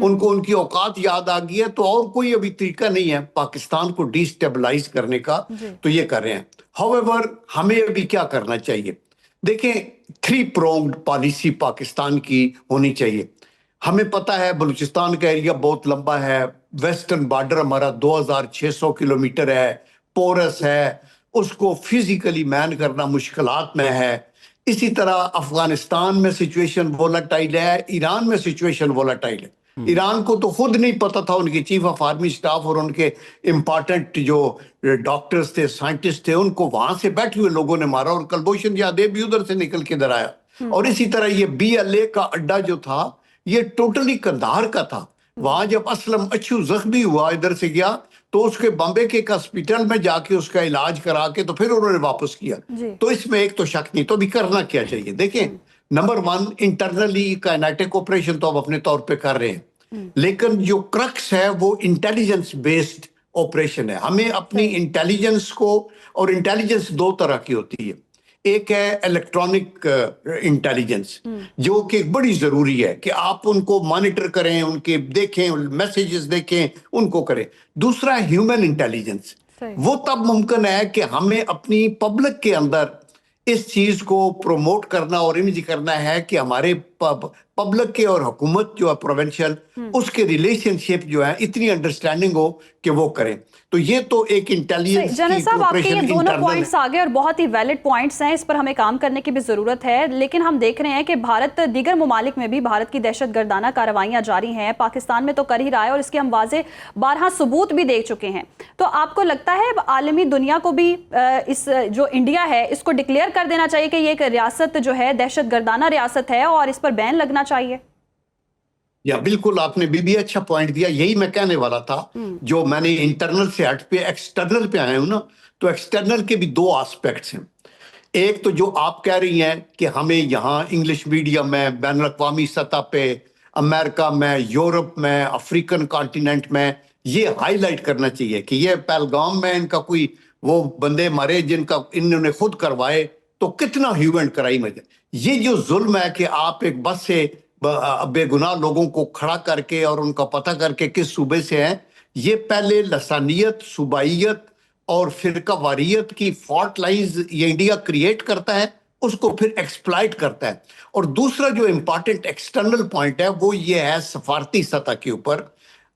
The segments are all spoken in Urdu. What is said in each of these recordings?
ان کو ان کی اوقات یاد آ گئی ہے، تو اور کوئی ابھی طریقہ نہیں ہے پاکستان کو ڈی اسٹیبلائز کرنے کا، تو یہ کر رہے ہیں۔ However ہمیں ابھی کیا کرنا چاہیے؟ دیکھیں 3 pronged پالیسی پاکستان کی ہونی چاہیے۔ ہمیں پتہ ہے بلوچستان کا ایریا بہت لمبا ہے، ویسٹرن بارڈر ہمارا 2600 کلومیٹر ہے، پورس ہے، اس کو فزیکلی مین کرنا مشکلات میں ہے۔ اسی طرح افغانستان میں سچویشن وولٹائل ہے، ایران میں سچویشن وولٹائل ہے۔ ایران کو تو خود نہیں پتا تھا، ان کے چیف آف آرمی سٹاف اور ان کے امپارٹنٹ جو ڈاکٹرز تھے، سائنٹسٹ تھے، ان کو وہاں سے بیٹھے ہوئے لوگوں نے مارا، اور کلبھوشن یادیو بھی ادھر سے نکل کے ادھر آیا۔ اور اسی طرح یہ BLA کا اڈا جو تھا یہ ٹوٹلی قندھار کا تھا۔ وہاں جب اسلم اچھو زخمی ہوا ادھر سے گیا تو اس کے بامبے کے ایک ہسپیٹل میں جا کے اس کا علاج کرا کے تو پھر انہوں نے واپس کیا۔ تو اس میں ایک تو شک نہیں، تو ابھی کرنا کیا چاہیے؟ دیکھیں نمبر 1 انٹرنلی کائنیٹک آپریشن تو اب اپنے طور پہ کر رہے ہیں، لیکن جو کرکس ہے وہ انٹیلیجنس بیسڈ آپریشن ہے۔ ہمیں اپنی انٹیلیجنس کو، اور انٹیلیجنس 2 طرح کی ہوتی ہے، ایک ہے الیکٹرانک انٹیلیجنس جو کہ بڑی ضروری ہے کہ آپ ان کو مانیٹر کریں، ان کے دیکھیں، میسیجز دیکھیں، ان کو کریں۔ دوسرا ہے ہیومن انٹیلیجنس، وہ تب ممکن ہے کہ ہمیں اپنی پبلک کے اندر اس چیز کو پروموٹ کرنا اور امیج کرنا ہے کہ ہمارے پبلک کے اور حکومت جو ہے پروونشل، اس کے ریلیشن شپ جو ہے اتنی انڈرسٹینڈنگ ہو کہ وہ کریں۔ تو یہ تو ایک انٹیلیجنس جنرل صاحب آپ کے یہ دونوں پوائنٹس آگے اور بہت ہی ویلڈ پوائنٹس ہیں، اس پر ہمیں کام کرنے کی بھی ضرورت ہے، لیکن ہم دیکھ رہے ہیں کہ بھارت دیگر ممالک میں بھی بھارت کی دہشت گردانہ کارروائیاں جاری ہیں، پاکستان میں تو کر ہی رہا ہے، اور اس کے ہم واضح بارہا ثبوت بھی دیکھ چکے ہیں۔ تو آپ کو لگتا ہے عالمی دنیا کو بھی اس جو انڈیا ہے اس کو ڈکلیئر کر دینا چاہیے کہ یہ ایک ریاست جو ہے دہشت گردانہ ریاست ہے اور اس پر بین لگنا چاہیے؟ یا بالکل آپ نے بھی اچھا پوائنٹ دیا، یہی میں کہنے والا تھا۔ جو میں نے انٹرنل سے ہٹ پہ ایکسٹرنل پہ آیا ہوں نا، تو ایکسٹرنل کے بھی 2 آسپیکٹس ہیں۔ ایک تو جو آپ کہہ رہی ہیں کہ ہمیں یہاں انگلش میڈیم میں، بین الاقوامی سطح پہ، امریکہ میں، یورپ میں، افریقن کانٹیننٹ میں یہ ہائی لائٹ کرنا چاہیے کہ یہ پہلگام میں ان کا کوئی وہ بندے مارے جن کا انہوں نے خود کروائے، تو کتنا ہیومن کرائم ہے۔ یہ جو ظلم ہے کہ آپ ایک بس سے بے گناہ لوگوں کو کھڑا کر کے اور ان کا پتہ کر کے کس صوبے سے ہیں، یہ پہلے لسانیت، صوبائیت اور فرقہ واریت کی فالٹ لائنز یہ انڈیا کریٹ کرتا ہے، اس کو پھر ایکسپلائٹ کرتا ہے۔ اور دوسرا جو امپارٹنٹ ایکسٹرنل پوائنٹ ہے وہ یہ ہے سفارتی سطح کے اوپر۔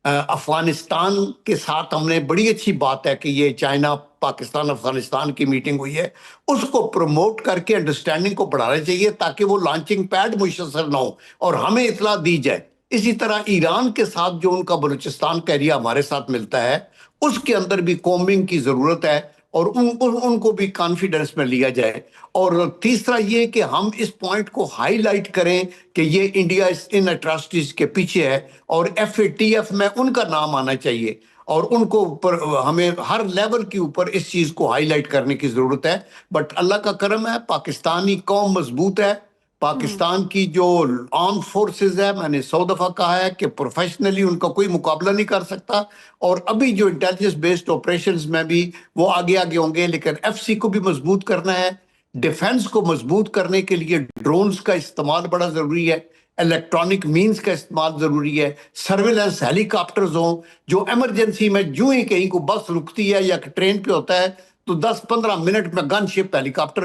افغانستان کے ساتھ ہم نے بڑی اچھی بات ہے کہ یہ چائنا پاکستان افغانستان کی میٹنگ ہوئی ہے، اس کو پروموٹ کر کے انڈرسٹینڈنگ کو بڑھانا چاہیے تاکہ وہ لانچنگ پیڈ میسر نہ ہو اور ہمیں اطلاع دی جائے۔ اسی طرح ایران کے ساتھ جو ان کا بلوچستان کا ایریا ہمارے ساتھ ملتا ہے، اس کے اندر بھی کومنگ کی ضرورت ہے اور ان کو بھی کانفیڈنس میں لیا جائے۔ اور تیسرا یہ کہ ہم اس پوائنٹ کو ہائی لائٹ کریں کہ یہ انڈیا ان اٹراسٹیز کے پیچھے ہے، اور FATF میں ان کا نام آنا چاہیے، اور ان کو ہمیں ہر لیول کے اوپر اس چیز کو ہائی لائٹ کرنے کی ضرورت ہے۔ بٹ اللہ کا کرم ہے، پاکستانی قوم مضبوط ہے، پاکستان کی جو آرم فورسز ہے، میں نے 100 دفعہ کہا ہے کہ پروفیشنلی ان کا کوئی مقابلہ نہیں کر سکتا، اور ابھی جو انٹیلیجنس بیسڈ آپریشنز میں بھی وہ آگے ہوں گے، لیکن FC کو بھی مضبوط کرنا ہے۔ ڈیفنس کو مضبوط کرنے کے لیے ڈرونز کا استعمال بڑا ضروری ہے، الیکٹرانک مینز کا استعمال ضروری ہے، سرویلنس ہیلی کاپٹرز ہوں جو ایمرجنسی میں جو ہی کہیں کو بس رکتی ہے یا ٹرین پہ ہوتا ہے تو 10-15 منٹ میں گن شپ ہیلی کاپٹر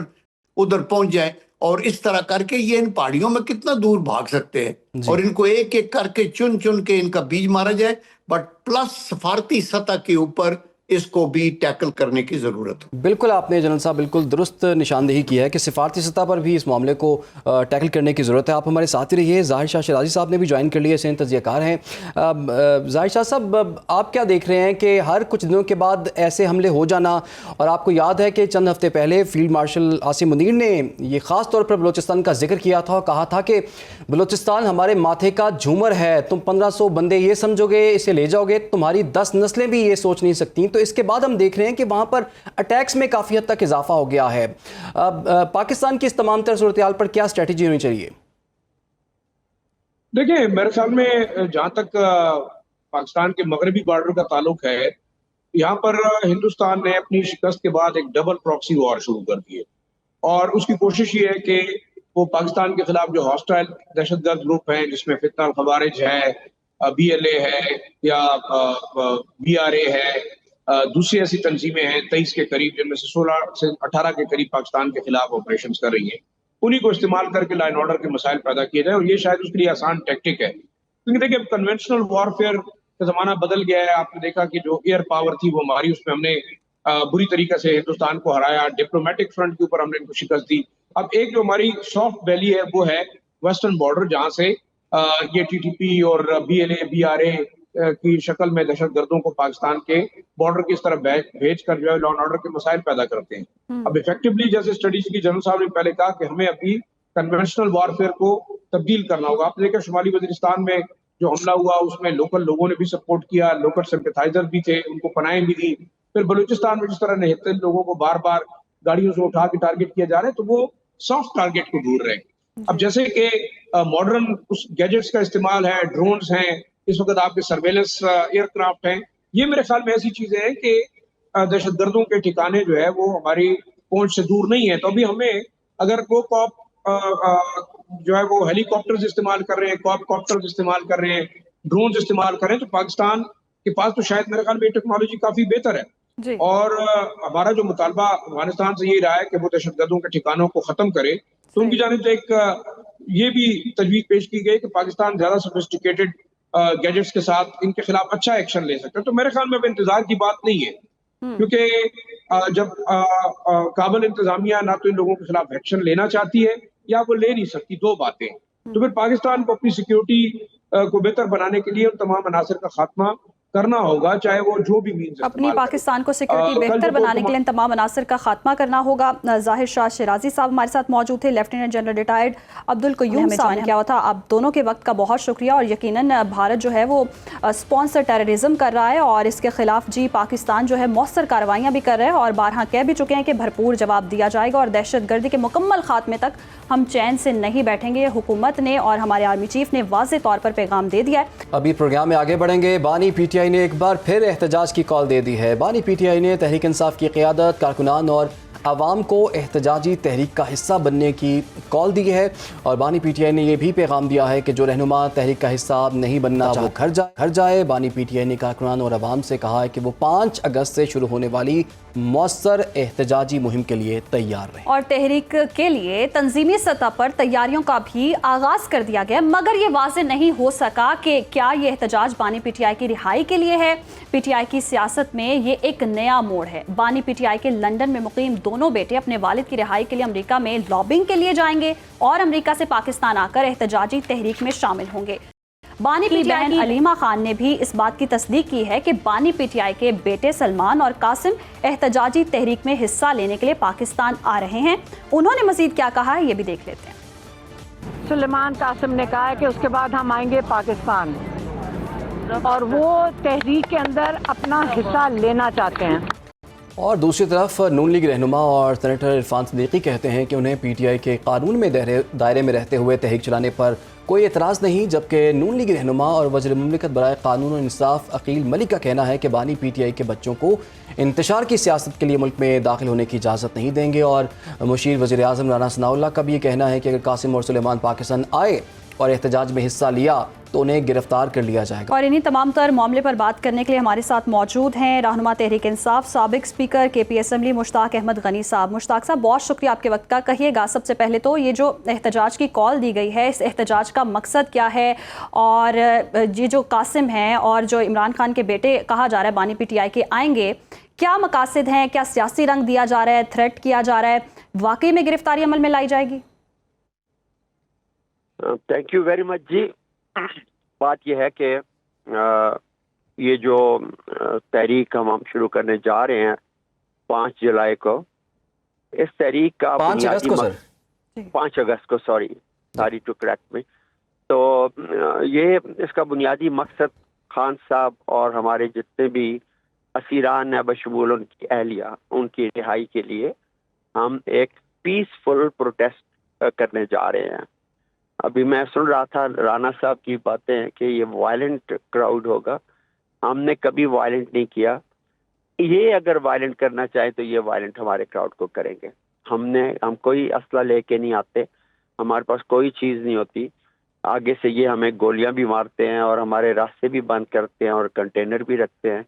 ادھر پہنچ جائیں، اور اس طرح کر کے یہ ان پہاڑیوں میں کتنا دور بھاگ سکتے ہیں، اور ان کو ایک ایک کر کے چن کے ان کا بیج مارا جائے۔ بٹ پلس سفارتی سطح کے اوپر اس کو بھی ٹیکل کرنے کی ضرورت ہے۔ بالکل آپ نے جنرل صاحب بالکل درست نشاندہی کی ہے کہ سفارتی سطح پر بھی اس معاملے کو ٹیکل کرنے کی ضرورت ہے۔ آپ ہمارے ساتھ ہی رہیے۔ ظاہر شاہ شیرازی صاحب نے بھی جوائن کر لیے، سین تجزیہ کار ہیں۔ ظاہر شاہ صاحب آپ کیا دیکھ رہے ہیں کہ ہر کچھ دنوں کے بعد ایسے حملے ہو جانا، اور آپ کو یاد ہے کہ چند ہفتے پہلے فیلڈ مارشل عاصم منیر نے یہ خاص طور پر بلوچستان کا ذکر کیا تھا اور کہا تھا کہ بلوچستان ہمارے ماتھے کا جھومر ہے، تم 1500 بندے یہ سمجھو گے، اسے لے جاؤ گے، تمہاری 10 نسلیں بھی یہ سوچ نہیں سکتی۔ تو اس کے بعد ہم دیکھ رہے ہیں کہ وہاں پر اٹیکس میں کافی حد تک اضافہ ہو گیا ہے۔ پاکستان کی اس تمام تر صورتحال پر کیا اسٹریٹجی ہونی چاہیے؟ دیکھیں میرے خیال میں جہاں تک پاکستان کے مغربی بارڈر کا تعلق ہے، یہاں پر ہندوستان نے اپنی شکست کے بعد ایک ڈبل پراکسی وار شروع کر دی ہے، اور اس کی کوشش یہ ہے کہ وہ پاکستان کے خلاف جو ہاسٹائل دہشت گرد گروپ ہیں جس میں فتنہ الخوارج ہے، BLA ہے یا BRA ہے، دوسری ایسی تنظیمیں ہیں 23 کے قریب، جن میں سے 16 سے 18 کے قریب پاکستان کے خلاف آپریشنز کر رہی ہیں، انہیں کو استعمال کر کے لا اینڈ آرڈر کے مسائل پیدا کیے جائیں، اور یہ شاید اس کے لیے آسان ٹیکٹک ہے، کیونکہ دیکھیں اب کنونشنل وارفیئر کا زمانہ بدل گیا ہے. آپ نے دیکھا کہ جو ایئر پاور تھی وہ ہماری، اس میں ہم نے بری طریقے سے ہندوستان کو ہرایا، ڈپلومیٹک فرنٹ کے اوپر ہم نے ان کو شکست دی. اب ایک جو ہماری سافٹ ویلی ہے وہ ہے ویسٹرن بارڈر، جہاں سے یہ TTP اور BLA BRA کی شکل میں دہشت گردوں کو پاکستان کے بارڈر کی اس طرح بھیج کر جو ہے لا اینڈ آرڈر کے مسائل پیدا کرتے ہیں. اب ایفیکٹولی جیسے اسٹڈیز کی جنرل صاحب نے پہلے کہا کہ ہمیں ابھی کنونشنل وارفیئر کو تبدیل کرنا ہوگا. آپ نے دیکھا شمالی وزیرستان میں جو حملہ ہوا اس میں لوکل لوگوں نے بھی سپورٹ کیا، لوکل سمپیتھائزر بھی تھے، ان کو پناہیں بھی دی. پھر بلوچستان میں جس طرح نہتے لوگوں کو بار بار گاڑیوں سے اٹھا کے ٹارگٹ کیا جا رہا ہے، تو وہ سافٹ ٹارگٹ کو ڈھونڈ رہے ہیں. اب جیسے کہ ماڈرن گیجٹس کا استعمال ہے، ڈرونز ہیں، اس وقت آپ کے سرویلنس ایئر کرافٹ ہیں، یہ میرے خیال میں ایسی چیزیں ہیں کہ دہشت گردوں کے ٹھکانے جو ہے وہ ہماری پہنچ سے دور نہیں ہے. تو ابھی ہمیں اگر کو جو ہے وہ ہیلی کاپٹرز استعمال کر رہے ہیں، کاپٹرز استعمال کر رہے ہیں، ڈرونز استعمال کر رہے ہیں، تو پاکستان کے پاس تو شاید میرے خیال میں ٹیکنالوجی کافی بہتر ہے. جی. اور ہمارا جو مطالبہ افغانستان سے یہ رہا ہے کہ وہ دہشت گردوں کے ٹھکانوں کو ختم کرے، تو ان کی جانب سے ایک یہ بھی تجویز پیش کی گئی کہ پاکستان زیادہ سوفسٹیکیٹڈ گیجٹس کے ساتھ ان کے خلاف اچھا ایکشن لے سکتا ہے. تو میرے خیال میں اب انتظار کی بات نہیں ہے، کیونکہ جب کابل انتظامیہ نہ تو ان لوگوں کے خلاف ایکشن لینا چاہتی ہے یا وہ لے نہیں سکتی، دو باتیں. تو پھر پاکستان کو اپنی سیکیورٹی کو بہتر بنانے کے لیے ان تمام عناصر کا خاتمہ کرنا ہوگا، چاہے وہ جو بھی مینز اپنی پاکستان کو سیکورٹی بہتر بنانے کے لیے ان تمام عناصر کا خاتمہ کرنا ہوگا. ظاہر شاہ شیرازی صاحب ہمارے ساتھ موجود تھے، لیفٹیننٹ جنرل ریٹائرڈ عبدالقیوم صاحب نے کیا تھا. آپ دونوں کے وقت کا بہت شکریہ. اور یقیناً بھارت جو ہے وہ اسپانسر ٹیررزم کر رہا ہے اور اس کے خلاف پاکستان جو ہے مؤثر کارروائیاں بھی کر رہے ہیں اور بارہا کہہ بھی چکے ہیں کہ بھرپور جواب دیا جائے گا اور دہشت گردی کے مکمل خاتمے تک ہم چین سے نہیں بیٹھیں گے. حکومت نے اور ہمارے آرمی چیف نے واضح طور پر پیغام دے دیا ہے. ابھی پروگرام میں آگے بڑھیں گے. بانی PTI نے ایک بار پھر احتجاج کی کال دے دی ہے. بانی PTI نے تحریک انصاف کی قیادت، کارکنان اور عوام کو احتجاجی تحریک کا حصہ بننے کی کال دی ہے. اور بانی PTI نے یہ بھی پیغام دیا ہے کہ جو رہنما تحریک کا حصہ نہیں بننا وہ گھر جائے. بانی PTI نے کارکنان اور عوام سے کہا ہے کہ وہ 5 اگست سے شروع ہونے والی مؤثر احتجاجی مہم کے لیے تیار رہیں. اور تحریک کے لیے تنظیمی سطح پر تیاریوں کا بھی آغاز کر دیا گیا، مگر یہ واضح نہیں ہو سکا کہ کیا یہ احتجاج بانی PTI کی رہائی کے لیے ہے. PTI کی سیاست میں یہ ایک نیا موڑ ہے. بانی PTI کے لندن میں مقیم دونوں بیٹے اپنے والد کی رہائی کے لیے امریکہ میں لابنگ کے لیے جائیں گے اور امریکہ سے پاکستان آ کر احتجاجی تحریک میں شامل ہوں گے. بانی PTI کی بہن علیمہ خان نے بھی اس بات کی تصدیق کی ہے کہ بانی PTI کے بیٹے سلمان اور قاسم احتجاجی تحریک میں حصہ لینے کے لیے پاکستان آ رہے ہیں. انہوں نے مزید کیا کہا ہے یہ بھی دیکھ لیتے ہیں. سلیمان قاسم نے کہا ہے کہ اس کے بعد ہم آئیں گے پاکستان اور وہ تحریک کے اندر اپنا حصہ لینا چاہتے ہیں. اور دوسری طرف نون لیگ رہنما اور سینیٹر عرفان صدیقی کہتے ہیں کہ انہیں PTI کے قانون میں دائرے میں رہتے ہوئے تحریک چلانے پر کوئی اعتراض نہیں، جبکہ نون لیگ رہنما اور وزیر مملکت برائے قانون و انصاف عقیل ملک کا کہنا ہے کہ بانی PTI کے بچوں کو انتشار کی سیاست کے لیے ملک میں داخل ہونے کی اجازت نہیں دیں گے. اور مشیر وزیر اعظم رانا ثناء اللہ کا بھی یہ کہنا ہے کہ اگر قاسم اور سلیمان پاکستان آئے اور احتجاج میں حصہ لیا تو انہیں گرفتار کر لیا جائے گا. اور انہی تمام تر معاملے پر بات کرنے کے لیے ہمارے ساتھ موجود ہیں رہنما تحریک انصاف، سابق اسپیکر KP اسمبلی مشتاق احمد غنی صاحب. مشتاق صاحب بہت شکریہ آپ کے وقت کا. کہیے گا سب سے پہلے تو یہ جو احتجاج کی کال دی گئی ہے، اس احتجاج کا مقصد کیا ہے، اور یہ جو قاسم ہیں اور جو عمران خان کے بیٹے کہا جا رہا ہے بانی PTI کے آئیں گے، کیا مقاصد ہیں، کیا سیاسی رنگ دیا جا رہا ہے، تھریٹ کیا جا رہا ہے، واقعی میں گرفتاری عمل میں لائی جائے گی؟ تھینک یو ویری مچ جی. بات یہ ہے کہ یہ جو تحریک ہم شروع کرنے جا رہے ہیں 5 جولائی کو، اس تحریک کا 5 اگست کو سوری ٹو کریکٹ می. تو یہ اس کا بنیادی مقصد خان صاحب اور ہمارے جتنے بھی اسیران ہیں بشمول ان کی اہلیہ، ان کی رہائی کے لیے ہم ایک پیسفل پروٹیسٹ کرنے جا رہے ہیں. ابھی میں سن رہا تھا رانا صاحب کی باتیں کہ یہ وائلنٹ کراؤڈ ہوگا. ہم نے کبھی وائلنٹ نہیں کیا. یہ اگر وائلنٹ کرنا چاہیں تو یہ وائلنٹ ہمارے کراؤڈ کو کریں گے. ہم کوئی اسلحہ لے کے نہیں آتے، ہمارے پاس کوئی چیز نہیں ہوتی. آگے سے یہ ہمیں گولیاں بھی مارتے ہیں اور ہمارے راستے بھی بند کرتے ہیں اور کنٹینر بھی رکھتے ہیں.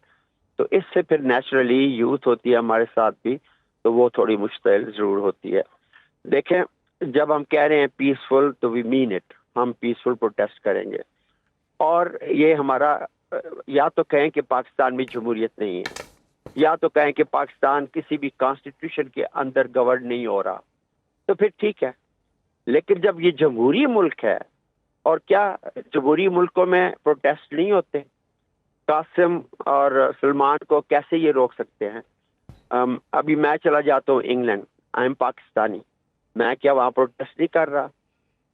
تو اس سے پھر نیچرلی یوتھ ہوتی ہے ہمارے ساتھ بھی, تو وہ تھوڑی مشتعل ضرور ہوتی ہے. دیکھیں, جب ہم کہہ رہے ہیں پیسفل تو وی مین اٹ, ہم پیسفل پروٹیسٹ کریں گے. اور یہ ہمارا, یا تو کہیں کہ پاکستان میں جمہوریت نہیں ہے, یا تو کہیں کہ پاکستان کسی بھی کانسٹیٹیوشن کے اندر گورن نہیں ہو رہا, تو پھر ٹھیک ہے. لیکن جب یہ جمہوری ملک ہے, اور کیا جمہوری ملکوں میں پروٹیسٹ نہیں ہوتے؟ قاسم اور سلمان کو کیسے یہ روک سکتے ہیں؟ ابھی میں چلا جاتا ہوں انگلینڈ, آئی ایم پاکستانی, میں کیا وہاں پروٹیسٹ نہیں کر رہا؟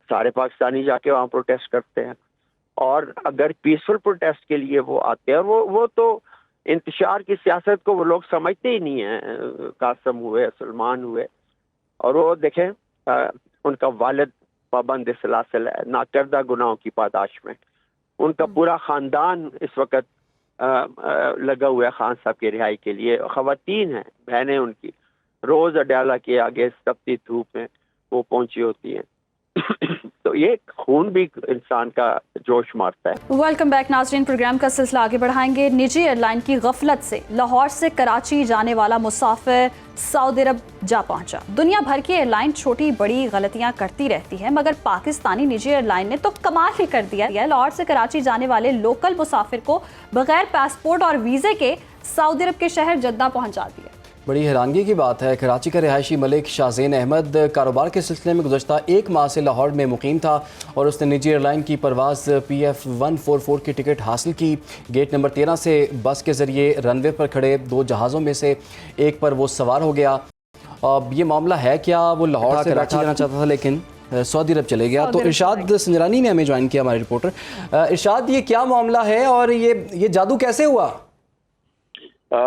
سارے پاکستانی جا کے وہاں پروٹیسٹ کرتے ہیں. اور اگر پیسفل پروٹیسٹ کے لیے وہ آتے ہیں, اور وہ تو انتشار کی سیاست کو وہ لوگ سمجھتے ہی نہیں ہیں, قاسم ہوئے, سلمان ہوئے. اور وہ دیکھیں, ان کا والد پابند سلاسل ہے, ناکردہ گناہوں کی پاداش میں. ان کا پورا خاندان اس وقت لگا ہوا ہے خان صاحب کی رہائی کے لیے. خواتین ہیں, بہنیں ان کی, روز اڈیالہ کے آگے تپتی دھوپ میں وہ پہنچی ہوتی ہیں. تو یہ خون بھی انسان کا جوش مارتا ہے. ویلکم بیک ناظرین, پروگرام کا سلسلہ آگے بڑھائیں گے. نجی ایئر لائن کی غفلت سے لاہور سے کراچی جانے والا مسافر سعودی عرب جا پہنچا. دنیا بھر کی ایئر لائن چھوٹی بڑی غلطیاں کرتی رہتی ہے, مگر پاکستانی نجی ایئر لائن نے تو کمال ہی کر دیا ہے. لاہور سے کراچی جانے والے لوکل مسافر کو بغیر پاسپورٹ اور ویزے کے سعودی عرب کے شہر جدہ پہنچا دیا. بڑی حیرانگی کی بات ہے, کراچی کا رہائشی ملک شاہزین احمد کاروبار کے سلسلے میں گزشتہ 1 ماہ سے لاہور میں مقیم تھا, اور اس نے نجی ایئر لائن کی پرواز PF 144 کی ٹکٹ حاصل کی. گیٹ نمبر 13 سے بس کے ذریعے رن وے پر کھڑے 2 جہازوں میں سے ایک پر وہ سوار ہو گیا. اب یہ معاملہ ہے کیا, وہ لاہور سے کراچی جانا چاہتا تھا لیکن سعودی عرب چلے گیا. تو ارشاد سنجرانی نے ہمیں جوائن کیا, ہمارے رپورٹر. ارشاد, یہ کیا معاملہ ہے اور یہ جادو کیسے ہوا؟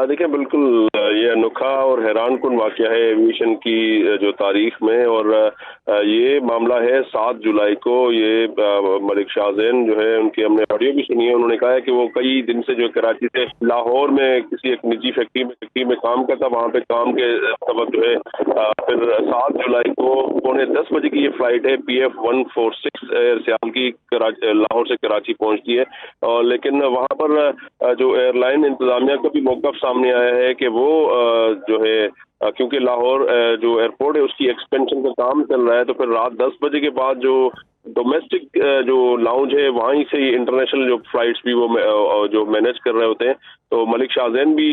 دیکھیں, بالکل یہ انوکھا اور حیران کن واقعہ ہے ایویشن کی جو تاریخ میں. اور یہ معاملہ ہے 7 جولائی کو. یہ ملک شاہزین جو ہے, ان کی ہم نے آڈیو بھی سنی ہے, انہوں نے کہا ہے کہ وہ کئی دن سے جو کراچی سے لاہور میں کسی ایک نجی فیکٹری میں کام کرتا, وہاں پہ کام کے سبب جو ہے پھر 7 جولائی کو 9:45 بجے کی یہ فلائٹ ہے PF 146 ایئر سیال کی لاہور سے کراچی پہنچتی ہے. لیکن وہاں پر جو ایئر لائن انتظامیہ کا بھی موقف سامنے آیا ہے کہ وہ جو ہے, کیونکہ لاہور جو ایئرپورٹ ہے اس کی ایکسپینشن کا کام چل رہا ہے, تو پھر رات 10 بجے کے بعد جو ڈومیسٹک جو لاؤنج ہے وہیں سے انٹرنیشنل جو فلائٹس بھی وہ جو مینیج کر رہے ہوتے ہیں. تو ملک شاہزین بھی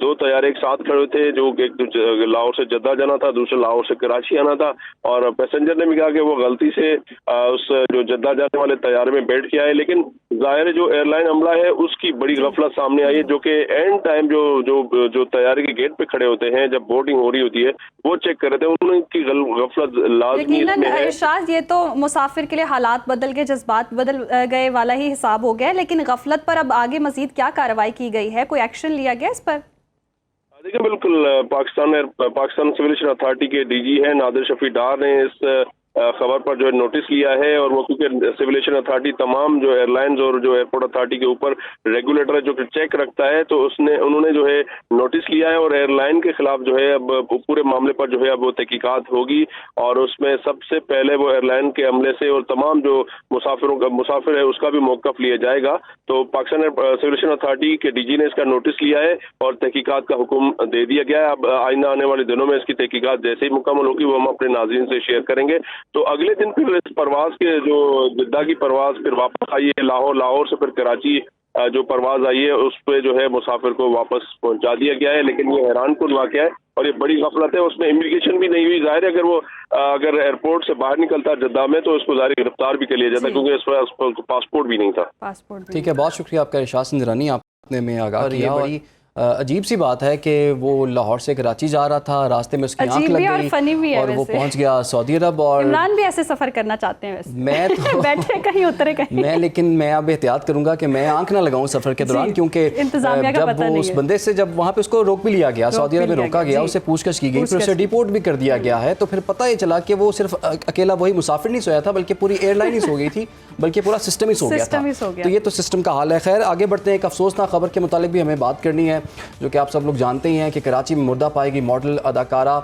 2 طیارے ایک ساتھ کھڑے تھے, جو ایک لاہور سے جدہ جانا تھا, دوسرا لاہور سے کراچی آنا تھا. اور پیسنجر نے بھی کہا کہ وہ غلطی سے اس جو جدہ جانے والے طیارے میں بیٹھ کے آئے, لیکن ظاہر ہے جو ایئر لائن عملہ ہے اس کی بڑی غفلت سامنے آئی ہے, جو کہ اینڈ ٹائم جو طیارے کے گیٹ پہ کھڑے ہوتے ہیں جب بورڈنگ ہو رہی ہوتی ہے وہ چیک کر رہے تھے, انہوں نے کی غفلت لازمی اس میں ہے. ارشاد, یہ تو مسافر کے لیے حالات بدل گئے, جذبات بدل گئے والا ہی حساب ہو گیا, لیکن غفلت پر اب آگے مزید کیا کارروائی کی گئی ہے, کوئی ایکشن لیا گیا اس پر؟ دیکھیں, بالکل پاکستان سویل اتھارٹی کے DG ہیں نادر شفیع ڈار نے اس خبر پر جو ہے نوٹس لیا ہے. اور وہ کیونکہ سویلیشن اتھارٹی تمام جو ایئر لائنز اور جو ایئرپورٹ اتھارٹی کے اوپر ریگولیٹر ہے جو کہ چیک رکھتا ہے, تو انہوں نے جو ہے نوٹس لیا ہے, اور ایئر لائن کے خلاف جو ہے اب پورے معاملے پر جو ہے اب وہ تحقیقات ہوگی. اور اس میں سب سے پہلے وہ ایئر لائن کے عملے سے اور تمام جو مسافر ہے اس کا بھی موقف لیا جائے گا. تو پاکستان سویلیشن اتھارٹی کے DG نے اس کا نوٹس لیا ہے اور تحقیقات کا حکم دے دیا گیا ہے. اب آئندہ آنے والے دنوں میں اس کی تحقیقات جیسے ہی مکمل ہوگی وہ ہم اپنے ناظرین سے شیئر کریں گے. تو اگلے دن پھر اس پرواز کے جو جدہ کی پرواز پھر واپس آئی ہے لاہور سے پھر کراچی جو پرواز آئی ہے اس پہ جو ہے مسافر کو واپس پہنچا دیا گیا ہے. لیکن یہ حیران کن واقعہ ہے اور یہ بڑی غفلت ہے. اس میں امیگریشن بھی نہیں ہوئی. ظاہر ہے اگر ایئرپورٹ سے باہر نکلتا جدہ میں تو اس کو ظاہر گرفتار بھی کر لیا جاتا, کیونکہ اس پر پاسپورٹ بھی نہیں تھا. ٹھیک ہے, بہت شکریہ آپ کا ارشاد سنجرانی, آپ نے میں آگاہ کیا. بڑی عجیب سی بات ہے کہ وہ لاہور سے کراچی جا رہا تھا, راستے میں اس کی آنکھ لگ گئی اور وہ پہنچ گیا سعودی عرب. اور عمران بھی ایسے سفر کرنا چاہتے ہیں ویسے, میں تو بیٹھے کہیں اترے کہیں, لیکن میں اب احتیاط کروں گا کہ میں آنکھ نہ لگاؤں سفر کے دوران, کیونکہ جب وہ اس بندے سے جب وہاں پہ اس کو روک بھی لیا گیا, سعودی عرب میں روکا گیا, اسے پوچھ گچھ کی گئی, پھر اسے ڈیپورٹ بھی کر دیا گیا ہے, تو پھر پتہ یہ چلا کہ وہ صرف اکیلا وہی مسافر نہیں سویا تھا بلکہ پوری ایئر لائن ہی سو گئی تھی, بلکہ پورا سسٹم ہی سو گیا تھا. تو یہ تو سسٹم کا حال ہے. خیر, آگے بڑھتے ہیں. ایک افسوسناک خبر کے متعلق بھی ہمیں بات کرنی ہے. جو کہ آپ سب لوگ جانتے ہی ہیں کہ کراچی میں مردہ پائی گئی ماڈل اداکارہ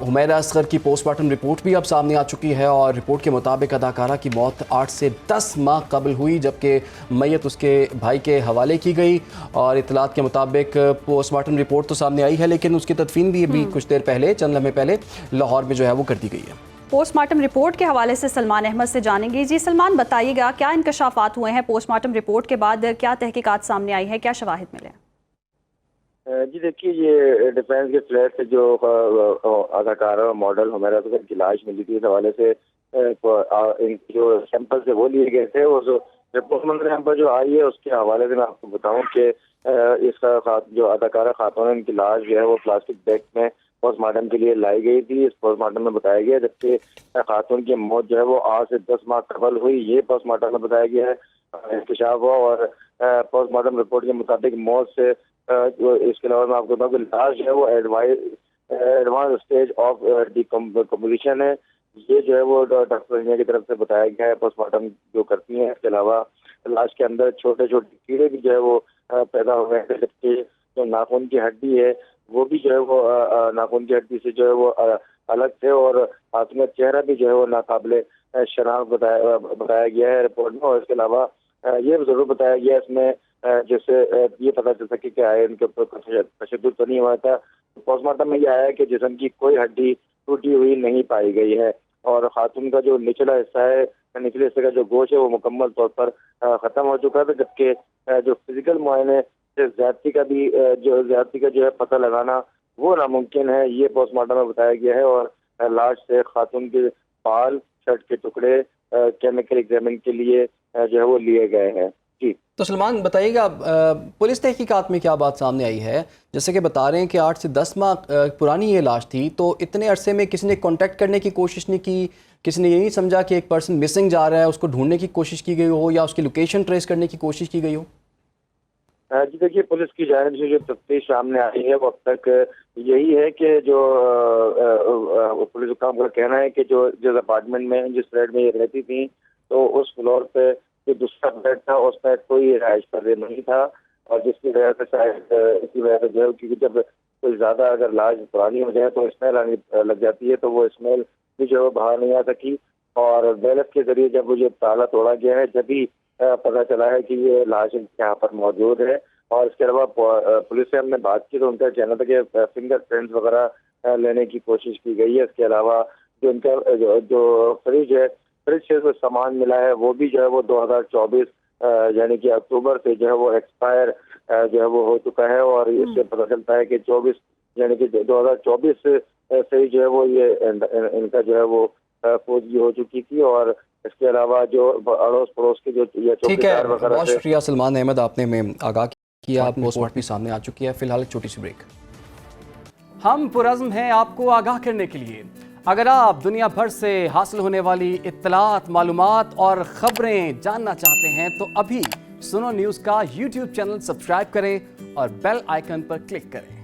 حمیرہ اصغر کی پوسٹ مارٹم رپورٹ بھی اب سامنے آ چکی ہے، اور رپورٹ کے مطابق اداکارہ کی موت 8 سے 10 ماہ قبل ہوئی، جبکہ میت اس کے بھائی کے حوالے کی گئی۔ اور اطلاعات کے مطابق پوسٹ مارٹم رپورٹ تو سامنے آئی ہے، لیکن اس کی تدفین بھی ابھی کچھ دیر پہلے، چند لمحے پہلے لاہور میں جو ہے وہ کر دی گئی ہے۔ پوسٹ مارٹم رپورٹ کے حوالے سے سلمان احمد سے جانیں گے۔ جی سلمان، بتائیے گا کیا انکشافات ہوئے ہیں پوسٹ مارٹم رپورٹ کے بعد، کیا تحقیقات سامنے آئی ہے، کیا شواہد ملے؟ جی دیکھیے، یہ ڈیفینس کے فلیٹ سے جو اداکارہ ماڈل حمیرہ اصغر کی لاش ملی تھی، اس حوالے سے جو سیمپل سے وہ لیے گئے تھے، وہ رپورٹ منظر پر جو آئی ہے اس کے حوالے سے میں آپ کو بتاؤں کہ اس کا جو اداکارہ خاتون ان کی لاش جو ہے وہ پلاسٹک بیگ میں پوسٹ مارٹم کے لیے لائی گئی تھی۔ اس پوسٹ مارٹم میں بتایا گیا، جبکہ خاتون کی موت جو ہے وہ 8 سے 10 ماہ قبل ہوئی، یہ پوسٹ مارٹم میں بتایا گیا ہے، انکشاف ہوا۔ اور پوسٹ مارٹم رپورٹ کے مطابق موت سے اس کے علاوہ میں آپ کو بتاؤں کہ لاش جو ہے وہ ایڈوانس اسٹیج آف ڈیکمپوزیشن ہے، یہ جو ہے وہ ڈاکٹر کی طرف سے بتایا گیا ہے، پوسٹ مارٹم جو کرتی ہیں۔ اس کے علاوہ لاش کے اندر چھوٹے چھوٹے کیڑے بھی جو ہے وہ پیدا ہوئے ہیں، جبکہ جو ناخن کی ہڈی ہے وہ بھی جو ہے وہ ناخن کی ہڈی سے جو ہے وہ الگ تھے، اور ہاتھ میں چہرہ بھی جو ہے وہ ناقابل شناخت بتایا گیا ہے رپورٹ میں۔ اور اس کے علاوہ یہ ضرور بتایا گیا اس میں، جس سے یہ پتہ چل سکے کہ آئے ان کے اوپر تشدد تو نہیں ہوا تھا۔ پوسٹ مارٹم میں یہ آیا ہے کہ جسم کی کوئی ہڈی ٹوٹی ہوئی نہیں پائی گئی ہے، اور خاتون کا جو نچلا حصہ ہے، نچلے حصے کا جو گوشت ہے وہ مکمل طور پر ختم ہو چکا تھا، جبکہ جو فزیکل معائنے سے زیادتی کا جو ہے پتہ لگانا وہ ناممکن ہے، یہ پوسٹ مارٹم میں بتایا گیا ہے۔ اور لاش سے خاتون کے بال، شرٹ کے ٹکڑے کیمیکل ایگزامن کے لیے جو ہے وہ لیے گئے ہیں۔ جی تو سلمان بتائیے گا، پولیس تحقیقات میں کیا بات سامنے آئی ہے؟ جیسے کہ بتا رہے ہیں کہ 8 سے 10 ماہ پرانی یہ لاش تھی، تو اتنے عرصے میں کسی نے کانٹیکٹ کرنے کی کوشش نہیں کی؟ کسی نے یہ نہیں سمجھا کہ ایک پرسن مسنگ جا رہا ہے، اس کو ڈھونڈنے کی کوشش کی گئی ہو، یا اس کی لوکیشن ٹریس کرنے کی کوشش کی گئی ہو؟ جی دیکھیے، پولیس کی جانب سے جو تفتیش سامنے آئی ہے وہ اب تک یہی ہے کہ جو پولیس حکام کا کہنا ہے کہ جس اپارٹمنٹ میں جس فلیٹ میں یہ رہتی تھیں، تو اس فلور پہ جو دوسرا فلیٹ تھا اس میں کوئی رہائش پذیر نہیں تھا، اور جس کی وجہ سے شاید اسی وجہ سے جو ہے، کیونکہ جب کوئی زیادہ اگر لاش پرانی ہو جائے تو اسمیل آنے لگ جاتی ہے، تو وہ اسمیل بھی جو ہے باہر نہیں آ سکی، اور بیلٹ کے ذریعے جب یہ تالا توڑا گیا ہے جبھی پتہ چلا ہے کہ یہ لاش یہاں پر موجود ہے۔ اور اس کے علاوہ پولیس سے ہم نے بات کی تو ان کا کہنا تھا کہ فنگر پرنٹس وغیرہ لینے کی کوشش کی گئی ہے۔ اس کے علاوہ جو ان کا جو فریج ہے، فریج سے جو سامان ملا ہے وہ بھی جو ہے وہ 2024 یعنی کہ اکتوبر سے جو ہے وہ ایکسپائر جو ہے وہ ہو چکا ہے، اور اس سے پتہ چلتا ہے کہ 24 یعنی کہ 2024 سے جو ہے وہ یہ ان کا جو ہے وہ فوجی ہو چکی تھی۔ اور اس کے علاوہ جو اڑوس پڑوس کے جو چوکیدار وغیرہ، بہت شکریہ سلمان احمد، آپ نے میں آگاہ کیا، پوسٹ مارٹم بھی سامنے آ چکی ہے۔ فی الحال ایک چھوٹی سی بریک۔ ہم پرعزم ہیں آپ کو آگاہ کرنے کے لیے۔ اگر آپ دنیا بھر سے حاصل ہونے والی اطلاعات، معلومات اور خبریں جاننا چاہتے ہیں تو ابھی سنو نیوز کا یوٹیوب چینل سبسکرائب کریں اور بیل آئیکن پر کلک کریں۔